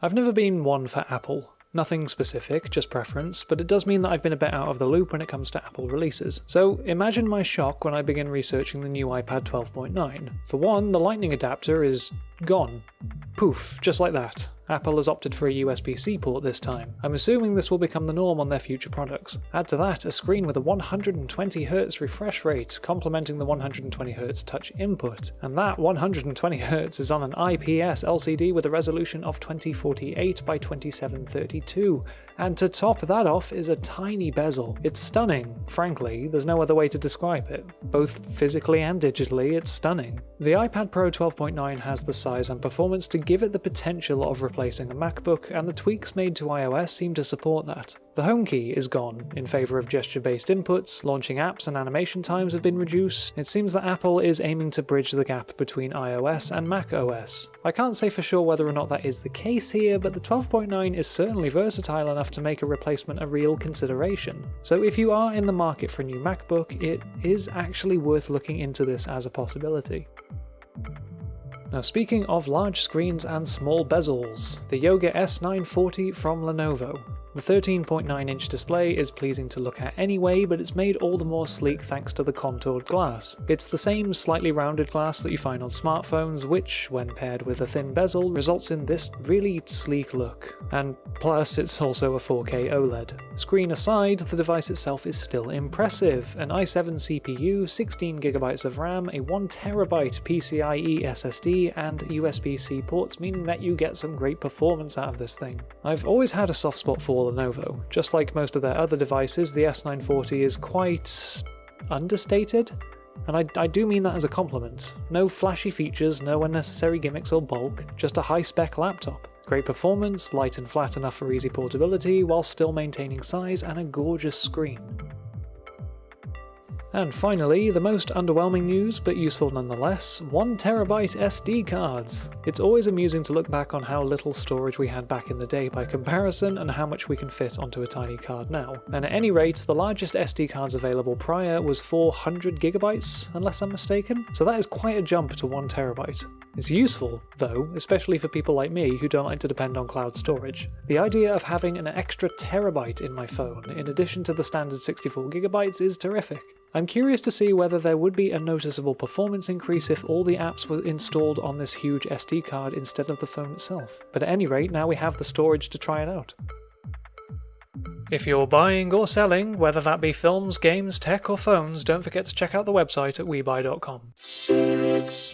I've never been one for Apple. Nothing specific, just preference, but it does mean that I've been a bit out of the loop when it comes to Apple releases. So imagine my shock when I begin researching the new iPad 12.9. For one, the lightning adapter is gone. Poof, just like that. Apple has opted for a USB-C port this time. I'm assuming this will become the norm on their future products. Add to that a screen with a 120Hz refresh rate, complementing the 120Hz touch input, and that 120Hz is on an IPS LCD with a resolution of 2048 by 2732. And to top that off is a tiny bezel. It's stunning, frankly, there's no other way to describe it. Both physically and digitally, it's stunning. The iPad Pro 12.9 has the size and performance to give it the potential of replacing a MacBook, and the tweaks made to iOS seem to support that. The home key is gone, in favour of gesture-based inputs, launching apps and animation times have been reduced. It seems that Apple is aiming to bridge the gap between iOS and macOS. I can't say for sure whether or not that is the case here, but the 12.9 is certainly versatile enough to make a replacement a real consideration. So if you are in the market for a new MacBook, it is actually worth looking into this as a possibility. Now speaking of large screens and small bezels, the Yoga S940 from Lenovo. The 13.9-inch display is pleasing to look at anyway, but it's made all the more sleek thanks to the contoured glass. It's the same slightly rounded glass that you find on smartphones, which, when paired with a thin bezel, results in this really sleek look. And plus, it's also a 4K OLED. Screen aside, the device itself is still impressive. An i7 CPU, 16GB of RAM, a 1TB PCIe SSD, and USB-C ports, meaning that you get some great performance out of this thing. I've always had a soft spot for Lenovo. Just like most of their other devices, the S940 is quite understated, and I do mean that as a compliment. No flashy features, no unnecessary gimmicks or bulk, just a high-spec laptop. Great performance, light and flat enough for easy portability, while still maintaining size and a gorgeous screen. And finally, the most underwhelming news, but useful nonetheless, 1TB SD cards. It's always amusing to look back on how little storage we had back in the day by comparison and how much we can fit onto a tiny card now. And at any rate, the largest SD cards available prior was 400GB, unless I'm mistaken, so that is quite a jump to 1TB. It's useful, though, especially for people like me who don't like to depend on cloud storage. The idea of having an extra terabyte in my phone, in addition to the standard 64GB, is terrific. I'm curious to see whether there would be a noticeable performance increase if all the apps were installed on this huge SD card instead of the phone itself. But at any rate, now we have the storage to try it out. If you're buying or selling, whether that be films, games, tech or phones, don't forget to check out the website at webuy.com.